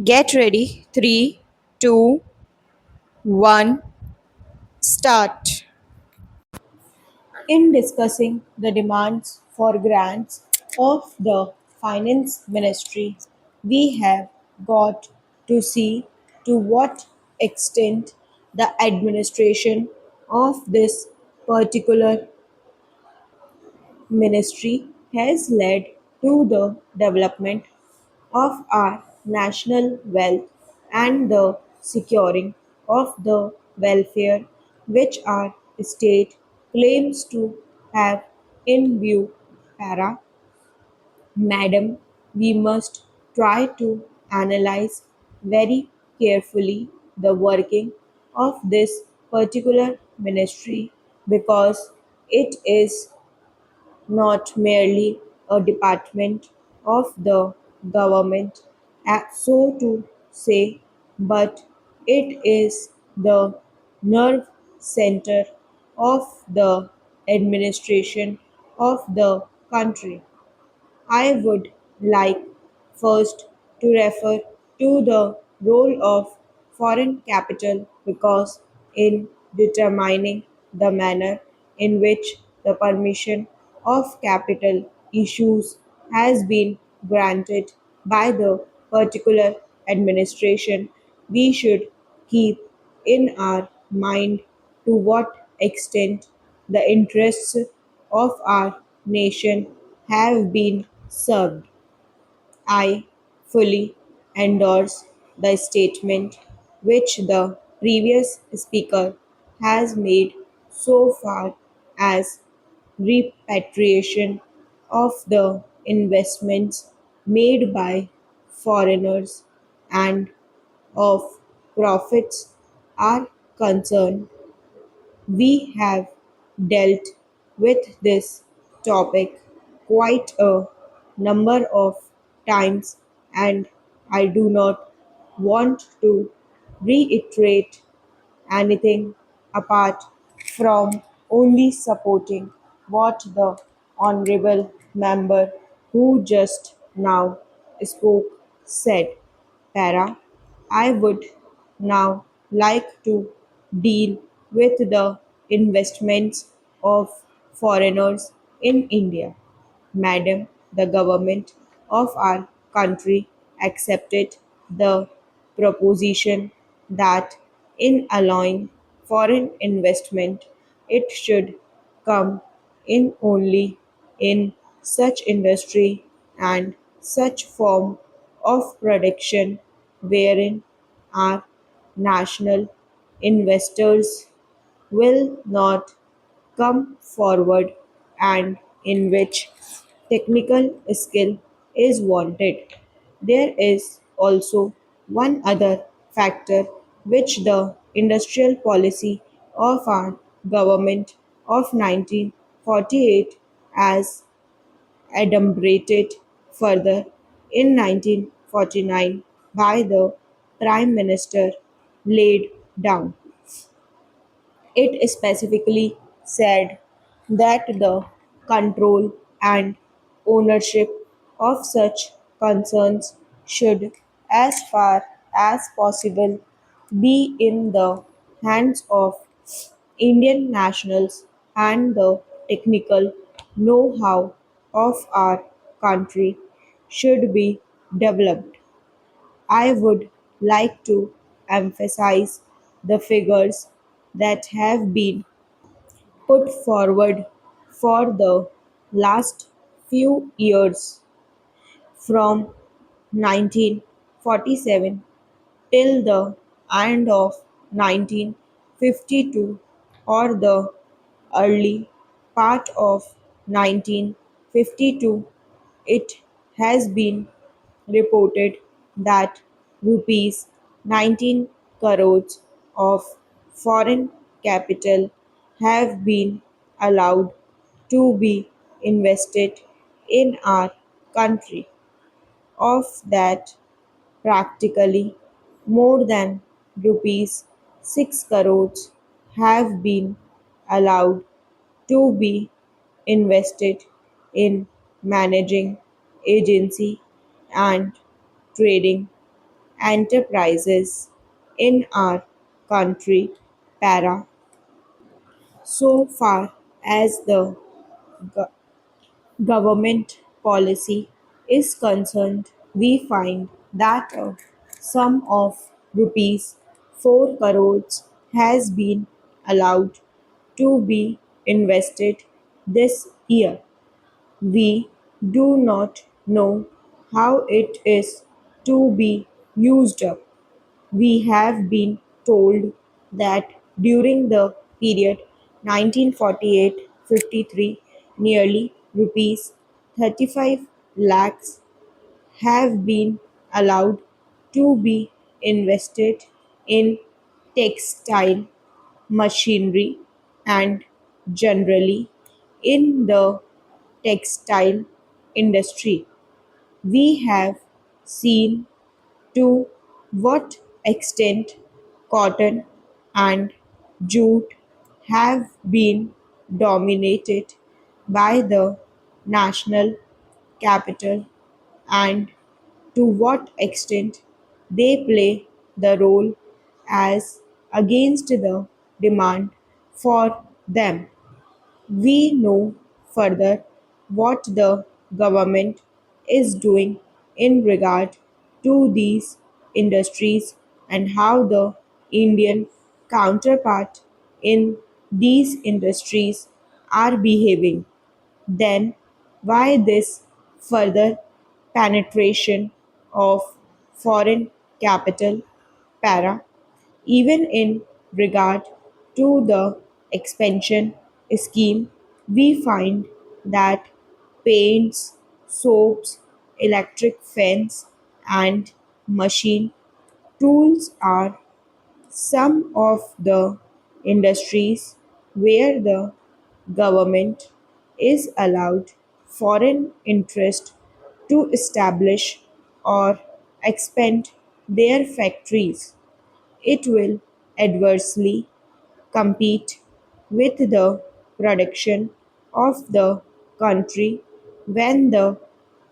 Get ready. 3, 2, 1, start. In discussing the demands for grants of the Finance Ministry, we have got to see to what extent the administration of this particular ministry has led to the development of our national wealth and the securing of the welfare which our state claims to have in view. Para, Madam, we must try to analyze very carefully the working of this particular ministry because it is not merely a department of the government, so to say, but it is the nerve center of the administration of the country. I would like first to refer to the role of foreign capital because in determining the manner in which the permission of capital issues has been granted by the particular administration, we should keep in our mind to what extent the interests of our nation have been served. I fully endorse the statement which the previous speaker has made so far as repatriation of the investments made by foreigners and of profits are concerned. We have dealt with this topic quite a number of times, and I do not want to reiterate anything apart from only supporting what the honorable member who just now spoke said. Para, I would now like to deal with the investments of foreigners in India. Madam, the government of our country accepted the proposition that in allowing foreign investment, it should come in only in such industry and such form of production wherein our national investors will not come forward and in which technical skill is wanted. There is also one other factor which the industrial policy of our government of 1948 as adumbrated further in 1949 by the Prime Minister laid down. It specifically said that the control and ownership of such concerns should, as far as possible, be in the hands of Indian nationals and the technical know how of our country should be developed. I would like to emphasize the figures that have been put forward for the last few years from 1947 till the end of 1952 or the early part of 1952, it has been reported that rupees 19 crores of foreign capital have been allowed to be invested in our country. Of that, practically more than rupees 6 crores have been allowed to be invested in managing agency and trading enterprises in our country. Para. So far as the go- government policy is concerned, we find that a sum of rupees 4 crores has been allowed to be invested this year. We do not know how it is to be used up. We have been told that during the period 1948-53, nearly rupees 35 lakhs have been allowed to be invested in textile machinery and generally in the textile industry. We have seen to what extent cotton and jute have been dominated by the national capital and to what extent they play the role as against the demand for them. We know further what the government is doing in regard to these industries and how the Indian counterpart in these industries are behaving. Then, why this further penetration of foreign capital? Para. Even in regard to the expansion scheme, we find that paints, soaps, electric fans, and machine tools are some of the industries where the government is allowed foreign interest to establish or expand their factories. It will adversely compete with the production of the country when the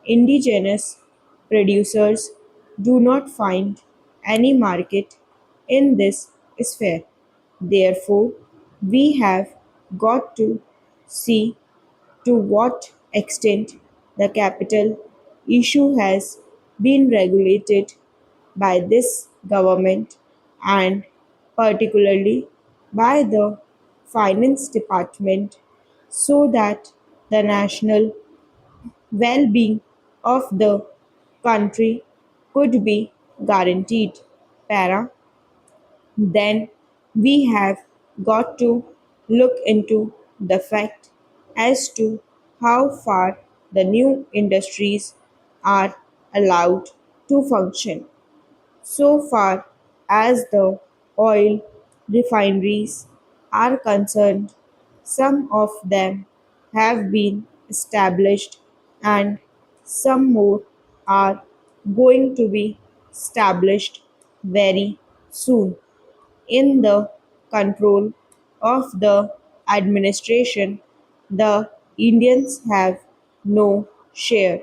indigenous producers do not find any market in this sphere. Therefore, we have got to see to what extent the capital issue has been regulated by this government and particularly by the finance department so that the national well-being of the country could be guaranteed. Para. Then we have got to look into the fact as to how far the new industries are allowed to function. So far as the oil refineries are concerned, some of them have been established and some more are going to be established very soon. In the control of the administration, the Indians have no share.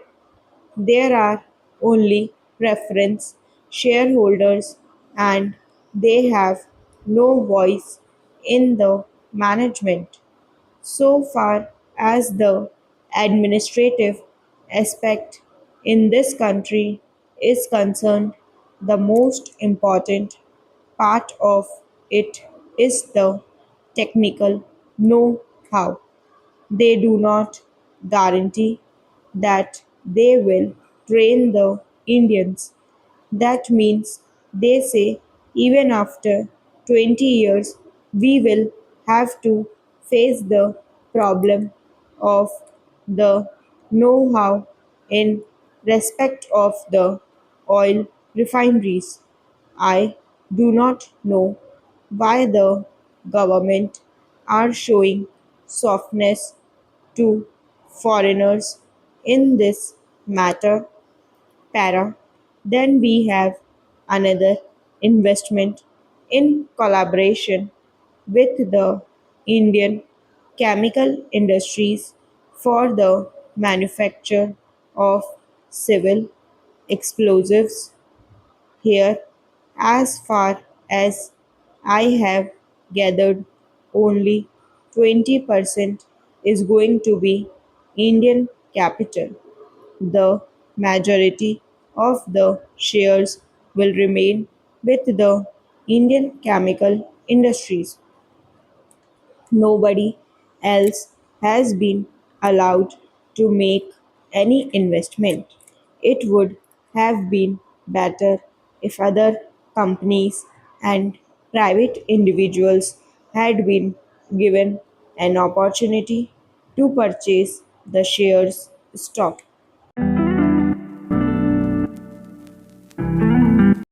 There are only preference shareholders and they have no voice in the management. So far as the administrative aspect in this country is concerned, the most important part of it is the technical know how. They do not guarantee that they will train the Indians. That means they say even after 20 years we will have to face the problem of the know how in respect of the oil refineries. I do not know why the government are showing softness to foreigners in this matter. Para. Then we have another investment in collaboration with the Indian chemical industries for the manufacture of civil explosives. Here, as far as I have gathered, only 20% is going to be Indian capital. The majority of the shares will remain with the Indian chemical industries. Nobody else has been allowed to make any investment. It would have been better if other companies and private individuals had been given an opportunity to purchase the shares stock.